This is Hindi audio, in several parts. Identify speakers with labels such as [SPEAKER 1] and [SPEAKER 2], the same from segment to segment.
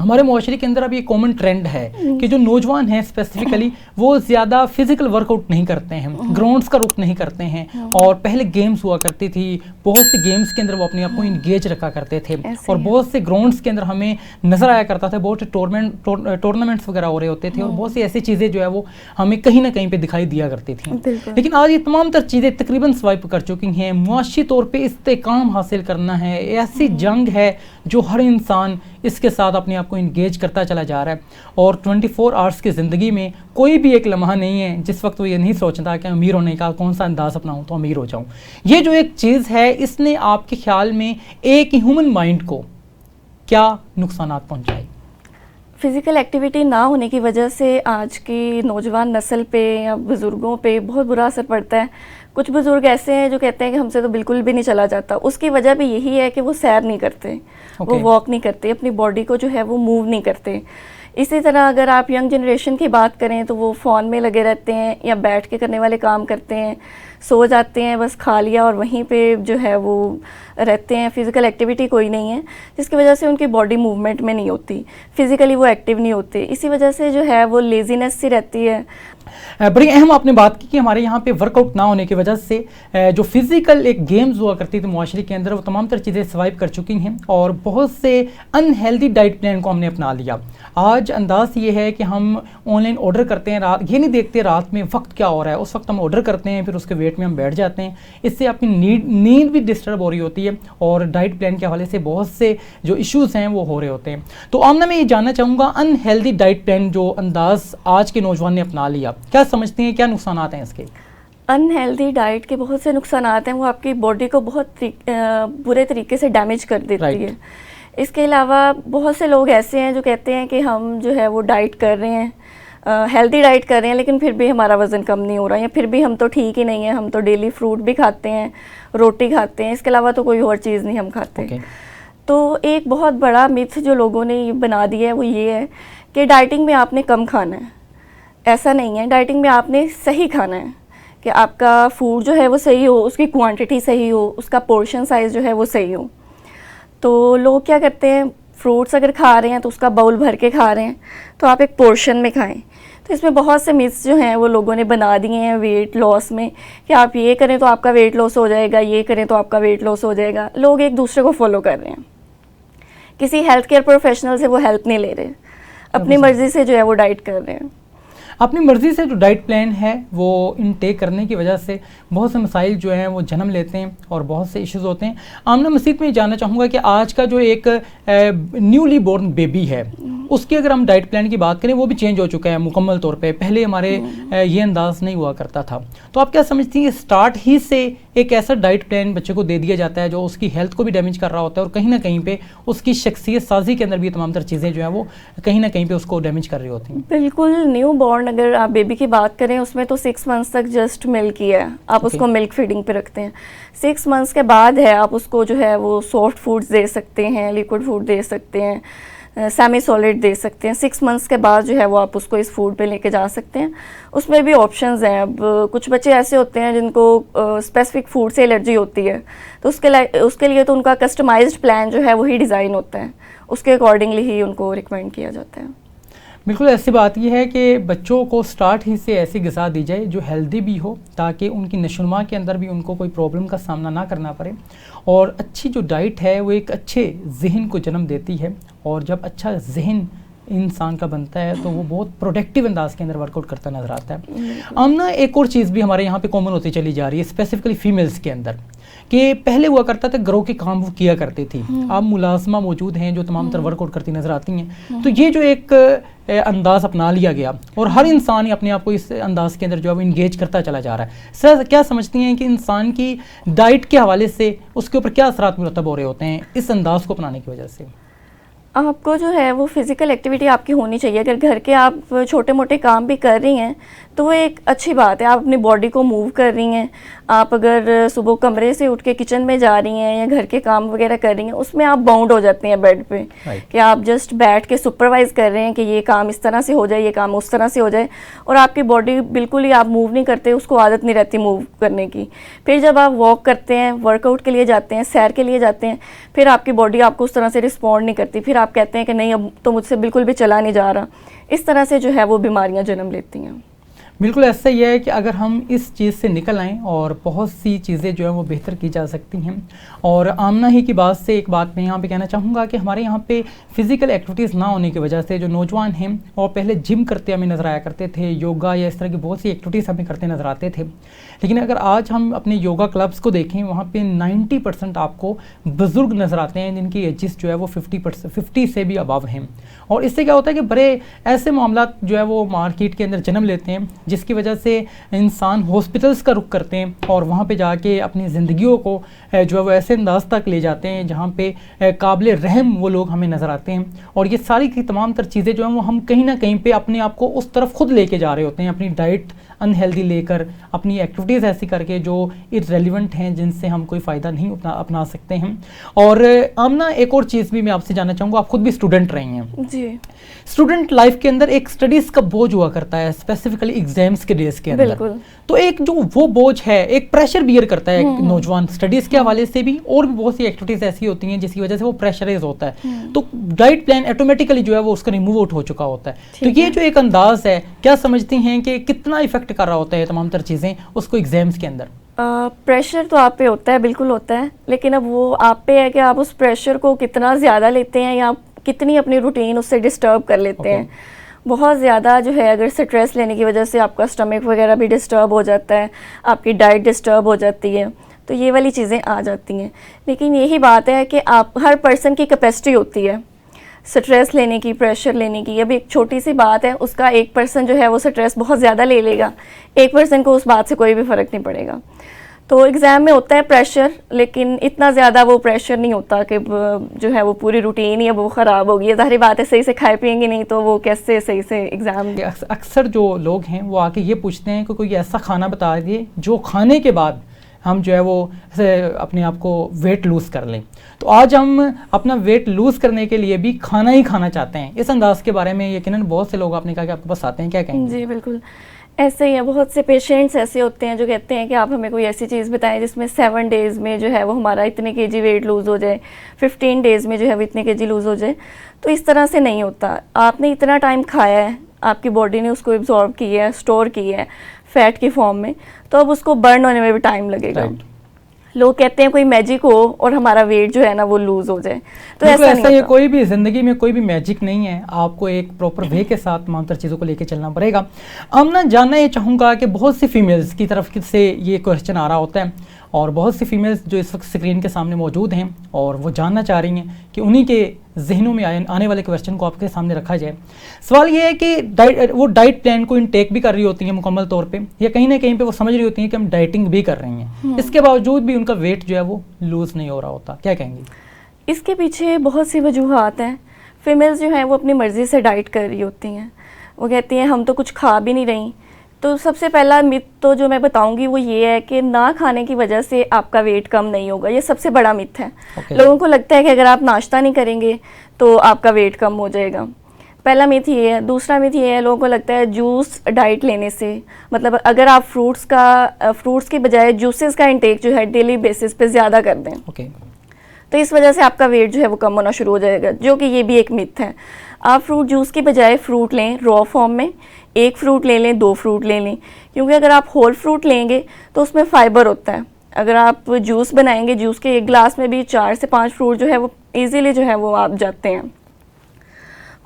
[SPEAKER 1] हमारे मुआशरे के अंदर अब ये कॉमन ट्रेंड है कि जो नौजवान हैं स्पेसिफिकली वो ज़्यादा फिजिकल वर्कआउट नहीं करते हैं, ग्राउंड्स का रुख नहीं करते हैं। और पहले गेम्स हुआ करती थी, बहुत से गेम्स के अंदर वो अपने आप को इंगेज रखा करते थे और बहुत से ग्राउंड्स के अंदर हमें नज़र आया करता था, बहुत से टूर्नामेंट्स वगैरह हो रहे होते थे और बहुत सी ऐसी चीज़ें जो है वो हमें कहीं ना कहीं पे दिखाई दिया करती थी। लेकिन आज ये तमाम तर चीज़ें तकरीबन स्वाइप कर चुकी हैं। मुआशी तौर पर इस्तेकाम हासिल करना है, ऐसी जंग है जो हर इंसान इसके साथ अपने आप को इंगेज करता चला जा रहा है और 24 आवर्स की ज़िंदगी में कोई भी एक लम्हा नहीं है जिस वक्त वो ये नहीं सोचता कि अमीर होने का कौन सा अंदाज़ अपनाऊं तो अमीर हो जाऊं। ये जो एक चीज़ है इसने आपके ख्याल में एक ह्यूमन माइंड को क्या नुकसानात पहुंचाए?
[SPEAKER 2] फिज़िकल एक्टिविटी ना होने की वजह से आज की नौजवान नस्ल पे या बुज़ुर्गों पे बहुत बुरा असर पड़ता है। कुछ बुज़ुर्ग ऐसे हैं जो कहते हैं कि हमसे तो बिल्कुल भी नहीं चला जाता। उसकी वजह भी यही है कि वो सैर नहीं करते, वो वॉक नहीं करते, अपनी बॉडी को जो है वो मूव नहीं करते। इसी तरह अगर आप यंग जनरेशन की बात करें तो वो फ़ोन में लगे रहते हैं या बैठ के करने वाले काम करते हैं, सो जाते हैं, बस खा लिया और वहीं पे जो है वो रहते हैं। फ़िज़िकल एक्टिविटी कोई नहीं है जिसकी वजह से उनकी बॉडी मूवमेंट में नहीं होती, फ़िज़िकली वो एक्टिव नहीं होते। इसी वजह से जो है वो लेज़ीनेस सी रहती है।
[SPEAKER 1] बड़ी अहम आपने बात की कि हमारे यहाँ पे वर्कआउट ना होने की वजह से जो फिजिकल एक गेम्स हुआ करती थी मुआशरे के अंदर वो तमाम तरह चीज़ें सर्वाइव कर चुकी हैं और बहुत से अनहेल्दी डाइट प्लान को हमने अपना लिया। आज अंदाज़ ये है कि हम ऑनलाइन ऑर्डर करते हैं, रात ये नहीं देखते रात में वक्त क्या हो रहा है, उस वक्त हम ऑर्डर करते हैं, फिर उसके वेट में हम बैठ जाते हैं। इससे आपकी नींद भी डिस्टर्ब हो रही होती है और डाइट प्लान के हवाले से बहुत से जो इश्यूज़ हैं वो हो रहे होते हैं। तो आमना मैं ये जानना चाहूँगा अनहेल्दी डाइट प्लान जो अंदाज़ आज के नौजवान ने अपना लिया, क्या समझते हैं क्या नुकसानात हैं इसके?
[SPEAKER 2] अनहेल्दी डाइट के बहुत से नुकसानात हैं, वो आपकी बॉडी को बहुत बुरे तरीके से डैमेज कर देती है। इसके अलावा बहुत से लोग ऐसे हैं जो कहते हैं कि हम जो है वो डाइट कर रहे हैं, हेल्दी डाइट कर रहे हैं, लेकिन फिर भी हमारा वज़न कम नहीं हो रहा है या फिर भी हम तो ठीक ही नहीं है, हम तो डेली फ्रूट भी खाते हैं, रोटी खाते हैं, इसके अलावा तो कोई और चीज़ नहीं हम खाते। तो एक बहुत बड़ा मिथ जो लोगों ने बना दिया है वो ये है कि डाइटिंग में आपने कम खाना है। ऐसा नहीं है, डाइटिंग में आपने सही खाना है कि आपका फूड जो है वो सही हो, उसकी क्वांटिटी सही हो, उसका पोर्शन साइज़ जो है वो सही हो। तो लोग क्या करते हैं, फ्रूट्स अगर खा रहे हैं तो उसका बाउल भर के खा रहे हैं, तो आप एक पोर्शन में खाएं। तो इसमें बहुत से मिथ्स जो हैं वो लोगों ने बना दिए हैं वेट लॉस में कि आप ये करें तो आपका वेट लॉस हो जाएगा, ये करें तो आपका वेट लॉस हो जाएगा। लोग एक दूसरे को फॉलो कर रहे हैं, किसी हेल्थ केयर प्रोफेशनल से वो हेल्प नहीं ले रहे, अपनी मर्ज़ी से जो है वो डाइट कर रहे हैं।
[SPEAKER 1] अपनी मर्ज़ी से जो डाइट प्लान है वो इनटेक करने की वजह से बहुत से मसाइल जो हैं वो जन्म लेते हैं और बहुत से इश्यूज़ होते हैं। आमना मज़ीद में जानना चाहूँगा कि आज का जो एक न्यूली बोर्न बेबी है उसकी अगर हम डाइट प्लान की बात करें वो भी चेंज हो चुका है मुकम्मल तौर पे। पहले हमारे ये अंदाज नहीं हुआ करता था। तो आप क्या समझती हैं स्टार्ट ही से एक ऐसा डाइट प्लान बच्चे को दे दिया जाता है जो उसकी हेल्थ को भी डैमेज कर रहा होता है और कहीं ना कहीं पे उसकी शख्सियत साजी के अंदर भी तमाम तर चीज़ें जो है वो कहीं ना कहीं पे उसको डैमेज कर रही होती हैं?
[SPEAKER 2] बिल्कुल, न्यू बॉर्न अगर आप बेबी की बात करें उसमें तो 6 मंथ्स तक जस्ट मिल्क ही है, आप उसको मिल्क फीडिंग पे रखते हैं। 6 मंथ्स के बाद है आप उसको जो है वो सॉफ्ट फूड्स दे सकते हैं, लिक्विड फूड दे सकते हैं, सेमी सॉलिड दे सकते हैं। 6 मंथ्स के बाद जो है वो आप उसको इस फूड पे लेके जा सकते हैं। उसमें भी ऑप्शंस हैं। अब कुछ बच्चे ऐसे होते हैं जिनको स्पेसिफिक फूड से एलर्जी होती है, तो उसके लिए तो उनका कस्टमाइज्ड प्लान जो है वही डिज़ाइन होता है, उसके अकॉर्डिंगली ही उनको रिकमेंड किया जाता है।
[SPEAKER 1] बिल्कुल ऐसी बात यह है कि बच्चों को स्टार्ट ही से ऐसी ग़िज़ा दी जाए जो हेल्दी भी हो ताकि उनकी नशोनुमा के अंदर भी उनको कोई प्रॉब्लम का सामना ना करना पड़े। और अच्छी जो डाइट है वो एक अच्छे जहन को जन्म देती है और जब अच्छा जहन इंसान का बनता है तो वो बहुत प्रोडक्टिव अंदाज के अंदर वर्कआउट करता नजर आता है। आमना एक और चीज़ भी हमारे यहाँ पे कॉमन होती चली जा रही है स्पेसिफिकली फीमेल्स के अंदर कि पहले हुआ करता था घरों के काम वो किया करती थी, अब मुलाजमा मौजूद हैं जो तमाम तरह वर्कआउट करती नजर आती हैं। तो ये जो एक अंदाज़ अपना लिया गया और हर इंसान ही अपने आप को इस अंदाज़ के अंदर जो है वो इंगेज करता चला जा रहा है। सर क्या समझती हैं कि इंसान की डाइट के हवाले से उसके ऊपर क्या असरात मुरतब हो रहे होते हैं इस अंदाज़ को अपनाने की वजह से?
[SPEAKER 2] आपको जो है वो फिज़िकल एक्टिविटी आपकी होनी चाहिए। अगर घर के आप छोटे मोटे काम भी कर रही हैं तो वो एक अच्छी बात है, आप अपनी बॉडी को मूव कर रही हैं। आप अगर सुबह कमरे से उठ के किचन में जा रही हैं या घर के काम वगैरह कर रही हैं, उसमें आप बाउंड हो जाती हैं बेड पे कि आप जस्ट बैठ के सुपरवाइज कर रहे हैं कि ये काम इस तरह से हो जाए, ये काम उस तरह से हो जाए, और आपकी बॉडी बिल्कुल ही आप मूव नहीं करते, उसको आदत नहीं रहती मूव करने की। फिर जब आप वॉक करते हैं, वर्कआउट के लिए जाते हैं, सैर के लिए जाते हैं, फिर आपकी बॉडी आपको उस तरह से रिस्पॉन्ड नहीं करती, फिर आप कहते हैं कि नहीं अब तो मुझसे बिल्कुल भी चला नहीं जा रहा, इस तरह से जो है वो बीमारियां जन्म लेती हैं।
[SPEAKER 1] बिल्कुल ऐसा ही है कि अगर हम इस चीज़ से निकल आएँ और बहुत सी चीज़ें जो है वो बेहतर की जा सकती हैं। और आमना ही की बात से एक बात मैं यहाँ पे कहना चाहूँगा कि हमारे यहाँ पे फिज़िकल एक्टिविटीज़ ना होने की वजह से जो नौजवान हैं और पहले जिम करते हमें नज़र आया करते थे, योगा या इस तरह की बहुत सी एक्टिविटीज़ हमें करते नज़र आते थे। लेकिन अगर आज हम अपने योगा क्लब्स को देखें, वहाँ पे 90% आपको बुज़ुर्ग नज़र आते हैं जिनकी एजेस जो है वो 50 से भी अबव हैं। और इससे क्या होता है कि बड़े ऐसे मामला जो है वो मार्केट के अंदर जन्म लेते हैं, जिसकी वजह से इंसान हॉस्पिटल्स का रुख करते हैं और वहाँ पे जाके अपनी ज़िंदगियों को जो है वो ऐसे अंदाज तक ले जाते हैं जहाँ पे काबिल रहम वो लोग हमें नज़र आते हैं। और ये सारी की तमाम तर चीज़ें जो हैं वो हम कहीं ना कहीं पे अपने आप को उस तरफ खुद लेके जा रहे होते हैं, अपनी डाइट अनहेल्दी लेकर, अपनी एक्टिविटीज़ ऐसी करके जो इररेलेवेंट हैं, जिनसे हम कोई फ़ायदा नहीं अपना सकते हैं। और आमना एक और चीज़ भी मैं आपसे जानना चाहूँगा, आप खुद भी स्टूडेंट रही हैं जी। स्टूडेंट लाइफ के अंदर एक स्टडीज़ का बोझ हुआ करता है, स्पेसिफिकली एग्जाम्स के डेज के अंदर। तो एक जो वो बोझ है, एक प्रेशर बियर करता है नौजवान स्टडीज़ के हवाले से भी, और भी बहुत सी एक्टिविटीज़ ऐसी होती हैं जिसकी वजह से वो प्रेशराइज होता है। तो डाइट प्लान ऑटोमेटिकली जो है वो उसका रिमूव आउट हो चुका होता है। तो ये जो एक अंदाज है, क्या समझती हैं कि कितना इफेक्ट कर रहा होता है तमाम तर चीज़ें उसको एग्जाम्स के अंदर?
[SPEAKER 2] प्रेशर तो आप पे होता है, बिल्कुल होता है, लेकिन अब वो आप पे है कि आप उस प्रेशर को कितना ज़्यादा लेते हैं या कितनी अपनी रूटीन उससे डिस्टर्ब कर लेते हैं। बहुत ज़्यादा जो है अगर स्ट्रेस लेने की वजह से आपका स्टमक वगैरह भी डिस्टर्ब हो जाता है, आपकी डाइट डिस्टर्ब हो जाती है, तो ये वाली चीज़ें आ जाती हैं। लेकिन यही बात है कि आप हर पर्सन की कैपेसिटी होती है स्ट्रेस लेने की, प्रेशर लेने की। अब एक छोटी सी बात है, उसका एक पर्सन जो है वो स्ट्रेस बहुत ज़्यादा ले लेगा, एक पर्सन को उस बात से कोई भी फ़र्क नहीं पड़ेगा। तो एग्ज़ाम में होता है प्रेशर, लेकिन इतना ज़्यादा वो प्रेशर नहीं होता कि जो है वो पूरी रूटीन ही अब वो ख़राब होगी। ज़ाहिर बात है, सही से खाए पिएंगे नहीं तो वो कैसे सही से एग्ज़ाम।
[SPEAKER 1] अक्सर जो लोग हैं वो आके ये पूछते हैं कि कोई ऐसा खाना बता दिए जो खाने के बाद हम जो है वो अपने आप को वेट लूज़ कर लें। तो आज हम अपना वेट लूज़ करने के लिए भी खाना ही खाना चाहते हैं। इस अंदाज के बारे में यकीनन बहुत से लोग, आपने कहा कि आपके पास आते हैं, क्या कहेंगे?
[SPEAKER 2] जी बिल्कुल ऐसे ही है। बहुत से पेशेंट्स ऐसे होते हैं जो कहते हैं कि आप हमें कोई ऐसी चीज़ बताएं जिसमें 7 डेज़ में जो है वो हमारा इतने केजी वेट लूज़ हो जाए, 15 डेज़ में जो है वो इतने केजी लूज़ हो जाए। तो इस तरह से नहीं होता। आपने इतना टाइम खाया है, आपकी बॉडी ने उसको एब्जॉर्ब किया है, स्टोर किया है फैट की फॉर्म में, तो अब उसको बर्न होने में भी टाइम लगेगा। लोग कहते हैं कोई मैजिक हो और हमारा वेट जो है ना वो लूज हो जाए, तो ऐसा नहीं।
[SPEAKER 1] ये कोई भी जिंदगी में कोई भी मैजिक नहीं है, आपको एक प्रॉपर वे के साथ तमाम तर चीज़ों को लेके चलना पड़ेगा। अब ना जानना ये चाहूँगा कि बहुत सी फीमेल्स की तरफ से ये क्वेश्चन आ रहा होता है और बहुत सी फीमेल्स जो इस वक्त स्क्रीन के सामने मौजूद हैं और वो जानना चाह रही हैं कि उन्हीं के जहनों में आने वाले क्वेश्चन को आपके सामने रखा जाए। सवाल ये है कि वो डाइट प्लान को इनटेक भी कर रही होती हैं मुकम्मल तौर पे, या कहीं ना कहीं पे वो समझ रही होती हैं कि हम डाइटिंग भी कर रही हैं, इसके बावजूद भी उनका वेट जो है वो लूज़ नहीं हो रहा होता। क्या कहेंगे?
[SPEAKER 2] इसके पीछे बहुत सी वजूहात हैं। फीमेल्स जो हैं वो अपनी मर्ज़ी से डाइट कर रही होती हैं। वो कहती हैं हम तो कुछ खा भी नहीं रही। तो सबसे पहला मिथ तो जो मैं बताऊंगी वो ये है कि ना खाने की वजह से आपका वेट कम नहीं होगा। ये सबसे बड़ा मिथ है। लोगों को लगता है कि अगर आप नाश्ता नहीं करेंगे तो आपका वेट कम हो जाएगा। पहला मिथ ये है। दूसरा मिथ ये है, लोगों को लगता है जूस डाइट लेने से, मतलब अगर आप फ्रूट्स के बजाय जूसेस का इंटेक जो है डेली बेसिस पे ज़्यादा कर दें तो इस वजह से आपका वेट जो है वो कम होना शुरू हो जाएगा, जो कि ये भी एक मिथ है। आप फ्रूट जूस के बजाय फ्रूट लें रॉ फॉर्म में, 1 फ्रूट ले लें, 2 फ्रूट ले लें, क्योंकि अगर आप होल फ्रूट लेंगे तो उसमें फाइबर होता है। अगर आप जूस बनाएंगे, जूस के 1 गिलास में भी 4 से 5 फ्रूट जो है वो ईजीली जो है वो आप जाते हैं।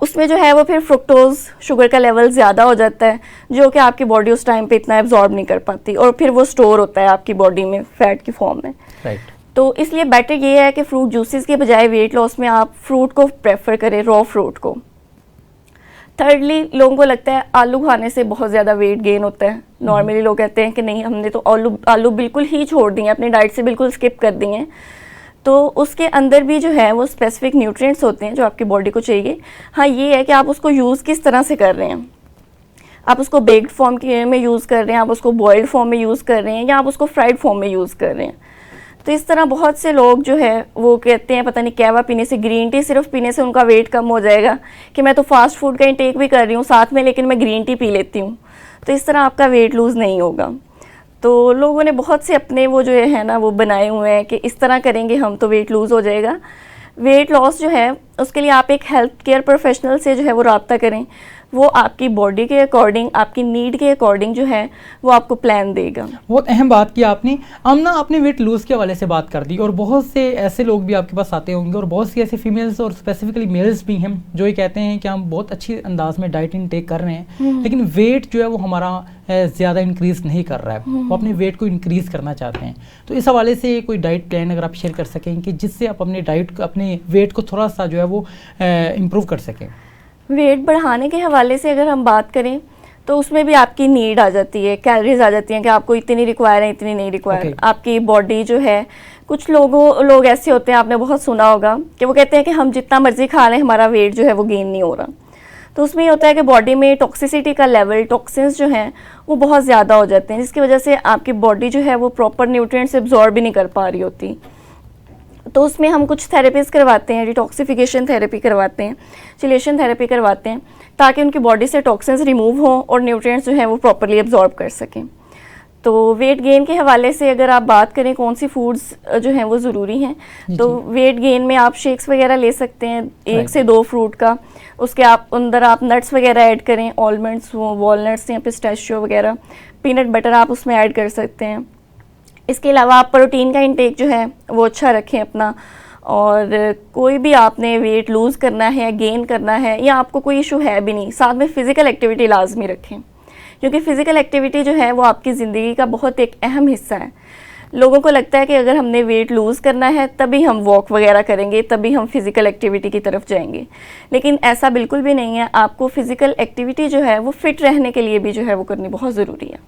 [SPEAKER 2] उसमें जो है वो फिर फ्रुक्टोज शुगर का लेवल ज़्यादा हो जाता है, जो कि आपकी बॉडी उस टाइम पे इतना एब्जॉर्ब नहीं कर पाती और फिर वो स्टोर होता है आपकी बॉडी में फैट की फॉर्म में। तो इसलिए बेटर ये है कि फ्रूट जूसेस के बजाय वेट लॉस में आप फ्रूट को प्रेफर करें, रॉ फ्रूट को। थर्डली, लोगों को लगता है आलू खाने से बहुत ज़्यादा वेट गेन होता है। नॉर्मली लोग कहते हैं कि नहीं, हमने तो आलू बिल्कुल ही छोड़ दिए, अपनी डाइट से बिल्कुल स्किप कर दिए। तो उसके अंदर भी जो है वो स्पेसिफिक न्यूट्रिएंट्स होते हैं जो आपकी बॉडी को चाहिए। हाँ, ये है कि आप उसको यूज़ किस तरह से कर रहे हैं। आप उसको बेक्ड फॉर्म में यूज़ कर रहे हैं, आप उसको बॉइल्ड फॉर्म में यूज़ कर रहे हैं, या आप उसको फ्राइड फॉर्म में यूज़ कर रहे हैं। तो इस तरह बहुत से लोग जो है वो कहते हैं पता नहीं कहवा पीने से, ग्रीन टी सिर्फ पीने से उनका वेट कम हो जाएगा, कि मैं तो फास्ट फूड का इंटेक भी कर रही हूँ साथ में, लेकिन मैं ग्रीन टी पी लेती हूँ। तो इस तरह आपका वेट लूज़ नहीं होगा। तो लोगों ने बहुत से अपने वो जो है ना वो बनाए हुए हैं कि इस तरह करेंगे हम तो वेट लूज़ हो जाएगा। वेट लॉस जो है उसके लिए आप एक हेल्थ केयर प्रोफेशनल से जो है वो रब्ता करें। वो आपकी बॉडी के अकॉर्डिंग, आपकी नीड के अकॉर्डिंग जो है वो आपको प्लान देगा।
[SPEAKER 1] बहुत अहम बात की आपने। आमना, आपने वेट लूज़ के हवाले से बात कर दी, और बहुत से ऐसे लोग भी आपके पास आते होंगे और बहुत सी ऐसे फीमेल्स और स्पेसिफिकली मेल्स भी हैं जो ये कहते हैं कि हम बहुत अच्छी अंदाज में डाइट इनटेक कर रहे हैं, लेकिन वेट जो है वो हमारा ज़्यादा इंक्रीज़ नहीं कर रहा है, वो अपने वेट को इंक्रीज़ करना चाहते हैं। तो इस हवाले से कोई डाइट प्लान अगर आप शेयर कर सकें कि जिससे आप अपने डाइट को, अपने वेट को थोड़ा सा जो है वो इम्प्रूव कर सकें।
[SPEAKER 2] वेट बढ़ाने के हवाले से अगर हम बात करें तो उसमें भी आपकी नीड आ जाती है, कैलोरीज आ जाती हैं कि आपको इतनी रिक्वायर है, इतनी नहीं रिक्वायर। आपकी बॉडी जो है, कुछ लोग ऐसे होते हैं, आपने बहुत सुना होगा कि वो कहते हैं कि हम जितना मर्जी खा लें हमारा वेट जो है वो गेन नहीं हो रहा। तो उसमें ये होता है कि बॉडी में टॉक्सिसिटी का लेवल, टॉक्सिन्स जो हैं वो बहुत ज़्यादा हो जाते हैं, जिसकी वजह से आपकी बॉडी जो है वो प्रॉपर न्यूट्रिएंट्स एब्जॉर्ब भी नहीं कर पा रही होती। तो उसमें हम कुछ थेरेपीज़ करवाते हैं, डिटॉक्सिफिकेशन थेरेपी करवाते हैं, चिलेशन थेरेपी करवाते हैं, ताकि उनकी बॉडी से टॉक्सिन्स रिमूव हों और न्यूट्रिएंट्स जो हैं वो प्रॉपर्ली एब्जॉर्ब कर सकें। तो वेट गेन के हवाले से अगर आप बात करें कौन सी फूड्स जो हैं वो ज़रूरी हैं, तो वेट गेन में आप शेक्स वगैरह ले सकते हैं, 1 से 2 फ्रूट का। उसके अंदर आप नट्स वगैरह ऐड करें, आलमंड्स, वॉलनट्स या पिस्ताशियो वगैरह, पीनट बटर आप उसमें ऐड कर सकते हैं। इसके अलावा आप प्रोटीन का इंटेक जो है वो अच्छा रखें अपना। और कोई भी आपने वेट लूज़ करना है, गेन करना है, या आपको कोई इशू है भी नहीं, साथ में फ़िज़िकल एक्टिविटी लाजमी रखें, क्योंकि फ़िज़िकल एक्टिविटी जो है वो आपकी ज़िंदगी का बहुत एक अहम हिस्सा है। लोगों को लगता है कि अगर हमने वेट लूज़ करना है तभी हम वॉक वगैरह करेंगे, तभी हम फ़िज़िकल एक्टिविटी की तरफ जाएंगे, लेकिन ऐसा बिल्कुल भी नहीं है। आपको फ़िज़िकल एक्टिविटी जो है वो फ़िट रहने के लिए भी जो है वो करनी बहुत ज़रूरी है।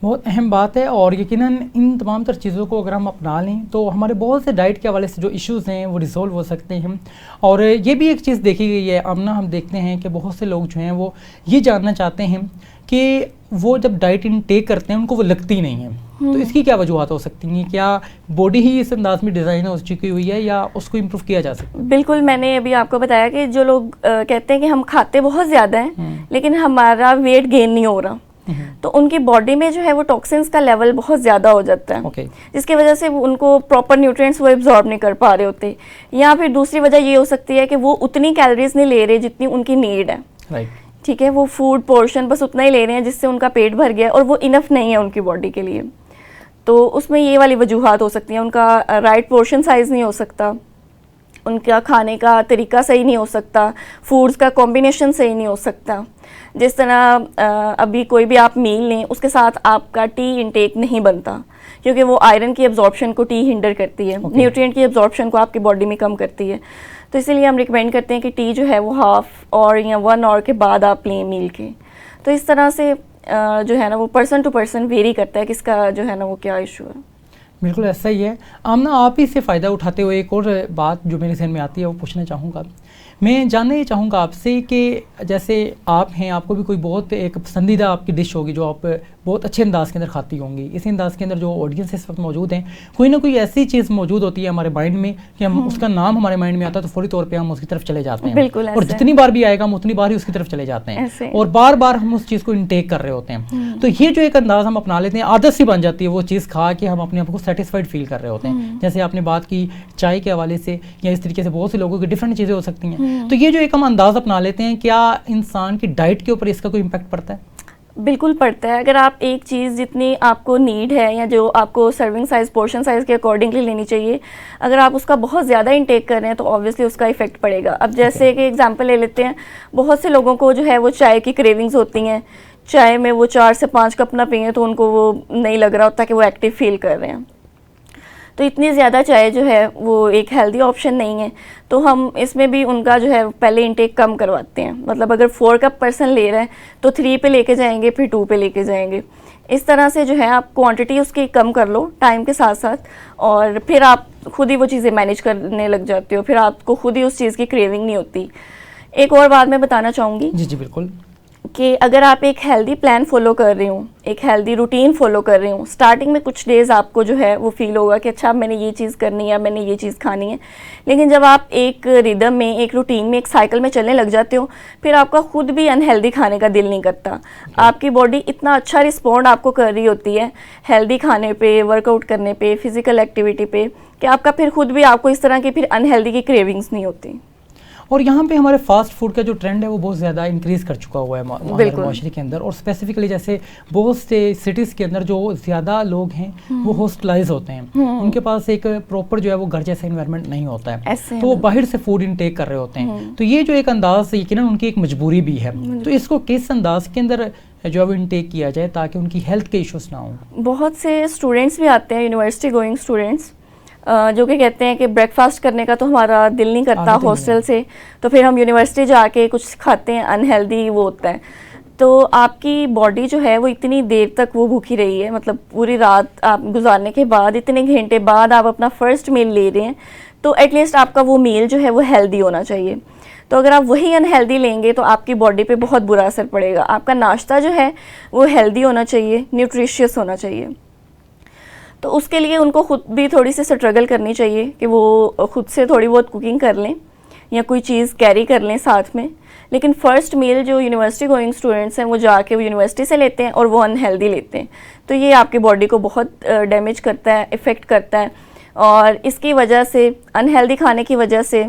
[SPEAKER 1] बहुत अहम बात है, और यकीनन इन तमाम तर चीज़ों को अगर हम अपना लें तो हमारे बहुत से डाइट के हवाले से जो इश्यूज़ हैं वो रिजॉल्व हो सकते हैं। और ये भी एक चीज़ देखी गई है आमना, हम देखते हैं कि बहुत से लोग जो हैं वो ये जानना चाहते हैं कि वो जब डाइट इनटेक करते हैं उनको वो लगती नहीं है, तो इसकी क्या वजूहत हो सकती हैं? क्या बॉडी ही इस अंदाज में डिज़ाइन हो चुकी हुई है या उसको इम्प्रूव किया जा सकता है?
[SPEAKER 2] बिल्कुल, मैंने अभी आपको बताया कि जो लोग कहते हैं कि हम खाते बहुत ज़्यादा हैं लेकिन हमारा वेट गेन नहीं हो रहा, तो उनकी बॉडी में जो है वो टॉक्सिन्स का लेवल बहुत ज़्यादा हो जाता है, जिसकी वजह से उनको प्रॉपर न्यूट्रिएंट्स वो एब्जॉर्ब नहीं कर पा रहे होते। या फिर दूसरी वजह ये हो सकती है कि वो उतनी कैलोरीज नहीं ले रहे जितनी उनकी नीड है। ठीक है, वो फूड पोर्शन बस उतना ही ले रहे हैं जिससे उनका पेट भर गया और वो इनफ नहीं है उनकी बॉडी के लिए। तो उसमें ये वाली वजूहात हो सकती हैं। उनका राइट पोर्शन साइज़ नहीं हो सकता, उनका खाने का तरीका सही नहीं हो सकता, फूड्स का कॉम्बिनेशन सही नहीं हो सकता। जिस तरह अभी कोई भी आप मील लें उसके साथ आपका टी इंटेक नहीं बनता, क्योंकि वो आयरन की एब्जॉर्प्शन को टी हिंडर करती है, न्यूट्रिएंट की एब्जॉर्प्शन को आपकी बॉडी में कम करती है। तो इसीलिए हम रिकमेंड करते हैं कि टी जो है वो हाफ और या 1 आवर के बाद आप लें मील के। तो इस तरह से जो है ना वो पर्सन टू पर्सन वेरी करता है किसका जो है ना वो क्या इशू है।
[SPEAKER 1] बिल्कुल ऐसा ही है। आमना, आप ही से फ़ायदा उठाते हुए एक और बात जो मेरे जहन में आती है वो पूछना चाहूँगा। मैं जानना ये चाहूँगा आपसे कि जैसे आप हैं, आपको भी कोई बहुत एक पसंदीदा आपकी डिश होगी जो आप बहुत अच्छे अंदाज के अंदर खाती होंगी। इसी अंदाज के अंदर जो ऑडियंस इस वक्त मौजूद हैं, कोई ना कोई ऐसी चीज़ मौजूद होती है हमारे माइंड में कि हम उसका नाम हमारे माइंड में आता है तो फौरी तौर पे हम उसकी तरफ चले जाते हैं।
[SPEAKER 2] बिल्कुल,
[SPEAKER 1] और जितनी बार भी आएगा हम उतनी बार ही उसकी तरफ चले जाते हैं और बार बार हम उस चीज़ को इनटेक कर रहे होते हैं। तो ये जो एक अंदाज हम अपना लेते हैं, आदत सी बन जाती है वो चीज़ खा के, हम अपने आप को सेटिस्फाइड फील कर रहे होते हैं। जैसे आपने बात की चाय के हवाले से, या इस तरीके से बहुत से लोगों की डिफरेंट चीज़ें हो सकती हैं। तो ये जो एक हम अंदाज अपना लेते हैं, क्या इंसान की डाइट के ऊपर इसका कोई इम्पैक्ट पड़ता है?
[SPEAKER 2] बिल्कुल पड़ता है। अगर आप एक चीज़ जितनी आपको नीड है या जो आपको सर्विंग साइज़, पोर्शन साइज़ के अकॉर्डिंगली लेनी चाहिए, अगर आप उसका बहुत ज़्यादा इंटेक कर रहे हैं तो ऑब्वियसली उसका इफेक्ट पड़ेगा। अब जैसे कि एग्जांपल ले लेते हैं, बहुत से लोगों को जो है वो चाय की क्रेविंग्स होती हैं, चाय में वो 4 से 5 कप ना पिए तो उनको वो नहीं लग रहा होता कि वो एक्टिव फील कर रहे हैं। तो इतनी ज़्यादा चाय जो है वो एक हेल्दी ऑप्शन नहीं है। तो हम इसमें भी उनका जो है पहले इंटेक कम करवाते हैं। मतलब अगर 4 कप पर्सन ले रहे हैं तो 3 पे लेके जाएंगे, फिर 2 पे लेके जाएंगे। इस तरह से जो है आप क्वांटिटी उसकी कम कर लो टाइम के साथ साथ, और फिर आप खुद ही वो चीज़ें मैनेज करने लग जाते हो, फिर आपको खुद ही उस चीज़ की क्रेविंग नहीं होती। एक और बात मैं बताना चाहूँगी।
[SPEAKER 1] जी बिल्कुल,
[SPEAKER 2] कि अगर आप एक हेल्दी प्लान फॉलो कर रहे हो, एक हेल्दी रूटीन फॉलो कर रहे हो, स्टार्टिंग में कुछ डेज़ आपको जो है वो फील होगा कि अच्छा मैंने ये चीज़ करनी है, मैंने ये चीज़ खानी है। लेकिन जब आप एक रिदम में, एक रूटीन में, एक साइकिल में चलने लग जाते हो, फिर आपका खुद भी अनहेल्दी खाने का दिल नहीं करता। आपकी बॉडी इतना अच्छा रिस्पॉन्ड आपको कर रही होती है हेल्दी खाने पे, वर्कआउट करने पे, फिजिकल एक्टिविटी पे, कि आपका फिर खुद भी आपको इस तरह की फिर अनहेल्दी की क्रेविंग्स नहीं होती।
[SPEAKER 1] और यहाँ पे हमारे फास्ट फूड का जो ट्रेंड है वो बहुत ज़्यादा इंक्रीज़ कर चुका हुआ है हमारे माशरे के अंदर, और स्पेसिफिकली जैसे बहुत से सिटीज़ के अंदर जो ज़्यादा लोग हैं वो हॉस्टलाइज होते हैं, उनके पास एक प्रॉपर जो है वो घर जैसा इन्वायरमेंट नहीं होता है, तो वो बाहर से फूड इनटेक कर रहे होते हैं। तो ये जो एक अंदाज़ यकीनन उनकी एक मजबूरी भी है, तो इसको किस अंदाज के अंदर जो है इनटेक किया जाए ताकि उनकी हेल्थ के इश्यूज ना हों?
[SPEAKER 2] बहुत से स्टूडेंट्स भी आते हैं, यूनिवर्सिटी गोइंग स्टूडेंट्स, जो कि कहते हैं कि ब्रेकफास्ट करने का तो हमारा दिल नहीं करता हॉस्टल से, तो फिर हम यूनिवर्सिटी जाके कुछ खाते हैं, अनहेल्दी वो होता है। तो आपकी बॉडी जो है वो इतनी देर तक वो भूखी रही है, मतलब पूरी रात आप गुजारने के बाद इतने घंटे बाद आप अपना फर्स्ट मील ले रहे हैं, तो एटलीस्ट आपका वो मील जो है वो हेल्दी होना चाहिए। तो अगर आप वही अनहेल्दी लेंगे तो आपकी बॉडी पे बहुत बुरा असर पड़ेगा। आपका नाश्ता जो है वो हेल्दी होना चाहिए, न्यूट्रिशियस होना चाहिए। तो उसके लिए उनको खुद भी थोड़ी सी स्ट्रगल करनी चाहिए कि वो खुद से थोड़ी बहुत कुकिंग कर लें या कोई चीज़ कैरी कर लें साथ में। लेकिन फ़र्स्ट मील जो यूनिवर्सिटी गोइंग स्टूडेंट्स हैं वो जाके वो यूनिवर्सिटी से लेते हैं और वो अनहेल्दी लेते हैं, तो ये आपकी बॉडी को बहुत डैमेज करता है, इफ़ेक्ट करता है। और इसकी वजह से, अनहेल्दी खाने की वजह से,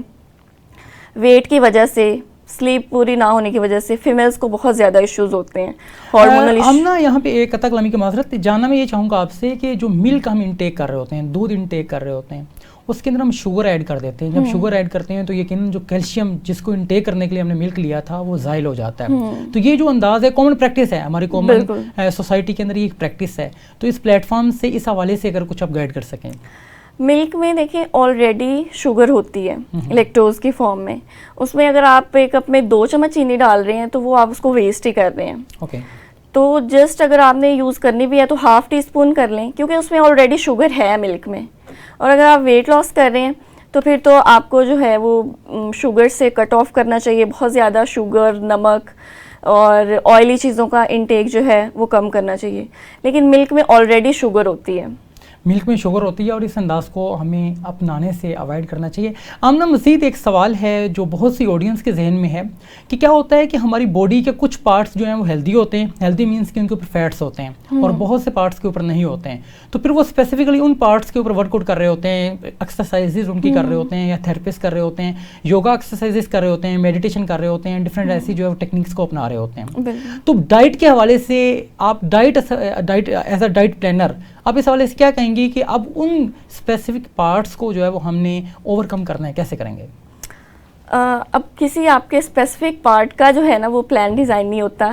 [SPEAKER 2] वेट की वजह से, स्लीप पूरी ना होने की वजह से फीमेल्स को बहुत ज़्यादा इश्यूज होते हैं, हार्मोनल
[SPEAKER 1] हम ना यहाँ पे एक कथा कलामी की माजरत जानना मैं ये चाहूँगा आपसे कि जो मिल्क हम इंटेक कर रहे होते हैं, दूध इंटेक कर रहे होते हैं, उसके अंदर हम शुगर ऐड कर देते हैं। जब शुगर ऐड करते हैं तो यकीनन जो कैल्शियम जिसको इंटेक करने के लिए हमने मिल्क लिया था वो ज़ाइल हो जाता है। तो ये जो अंदाज़ है, कॉमन प्रैक्टिस है हमारी कॉमन सोसाइटी के अंदर, ये एक प्रैक्टिस है। तो इस प्लेटफॉर्म से, इस हवाले से अगर कुछ आप गाइड कर सकें।
[SPEAKER 2] मिल्क में देखिए ऑलरेडी शुगर होती है लैक्टोज की फॉर्म में, उसमें अगर आप एक कप में 2 चम्मच चीनी डाल रहे हैं तो वो आप उसको वेस्ट ही कर रहे हैं।
[SPEAKER 1] ओके।
[SPEAKER 2] तो जस्ट अगर आपने यूज़ करनी भी है तो ½ टीस्पून कर लें, क्योंकि उसमें ऑलरेडी शुगर है मिल्क में। और अगर आप वेट लॉस कर रहे हैं तो फिर तो आपको जो है वो शुगर से कट ऑफ करना चाहिए, बहुत ज़्यादा शुगर, नमक और ऑयली चीज़ों का इंटेक जो है वो कम करना चाहिए। लेकिन मिल्क में ऑलरेडी शुगर होती है,
[SPEAKER 1] मिल्क में शुगर होती है और इस अंदाज को हमें अपनाने से अवॉइड करना चाहिए। आमना मज़ीद एक सवाल है जो बहुत सी ऑडियंस के जहन में है कि क्या होता है कि हमारी बॉडी के कुछ पार्ट्स जो हैं वो हेल्दी होते हैं, हेल्दी मीन्स कि उनके ऊपर फैट्स होते हैं, और बहुत से पार्ट्स के ऊपर नहीं होते हैं। तो फिर वो स्पेसिफिकली उन पार्ट्स के ऊपर वर्कआउट कर रहे होते हैं, एक्सरसाइजेज उनकी कर रहे होते हैं, या थेरेपिस्ट कर रहे होते हैं, योगा एक्सरसाइजेज कर रहे होते हैं, मेडिटेशन कर रहे होते हैं, डिफरेंट ऐसी जो है टेक्निक्स को अपना रहे होते हैं। तो डाइट के हवाले से आप diet as a diet planner आप इस हवाले से क्या कहेंगे कि अब उन स्पेसिफिक पार्ट्स को जो है वो हमने ओवरकम करना है, कैसे करेंगे?
[SPEAKER 2] अब किसी आपके स्पेसिफिक पार्ट का जो है ना वो प्लान डिज़ाइन नहीं होता।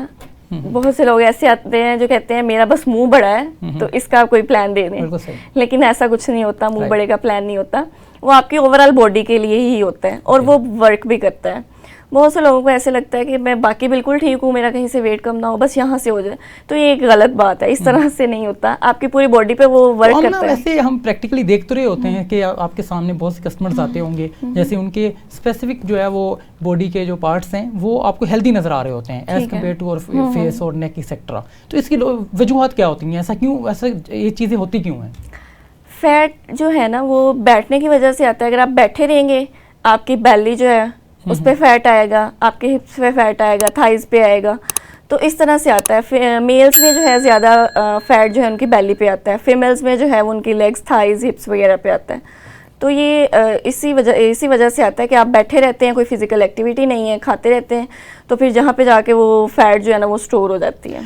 [SPEAKER 2] बहुत से लोग ऐसे आते हैं जो कहते हैं मेरा बस मुंह बड़ा है तो इसका कोई प्लान दे दें, लेकिन ऐसा कुछ नहीं होता। मुंह बड़े का प्लान नहीं होता, वो आपकी ओवरऑल बॉडी के लिए ही होता है और वो वर्क भी करता है। बहुत से लोगों को ऐसे लगता है कि मैं बाकी बिल्कुल ठीक हूँ, मेरा कहीं से वेट कम ना हो, बस यहाँ से हो जाए, तो ये एक गलत बात है। इस तरह से नहीं होता, आपकी पूरी बॉडी पे वो वर्क करता है।
[SPEAKER 1] वैसे हम प्रैक्टिकली देख तो रहे होते हैं कि आपके सामने बहुत से कस्टमर्स आते होंगे, जैसे उनके स्पेसिफिक जो है वो बॉडी के जो पार्ट्स हैं वो आपको हेल्दी नजर आ रहे होते हैं एज कम्पेयर टू और फेस और नेक एक्सेट्रा। तो इसकी वजूहत क्या होती हैं? ऐसा क्यों, ऐसा ये चीज़ें होती क्यों हैं?
[SPEAKER 2] फैट जो है ना वो बैठने की वजह से आता है। अगर आप बैठे रहेंगे आपकी बेली जो है उस पर फैट आएगा, आपके हिप्स पे फैट आएगा, थाइज पे आएगा, तो इस तरह से आता है। मेल्स में जो है ज़्यादा फैट जो है उनकी बेली पे आता है, फीमेल्स में जो है वो उनकी लेग्स, थाइज, हिप्स वगैरह पे आता है। तो ये इसी वजह से आता है कि आप बैठे रहते हैं, कोई फिजिकल एक्टिविटी नहीं है, खाते रहते हैं, तो फिर जहाँ पे जाके वो फैट जो है ना वो स्टोर हो जाती है।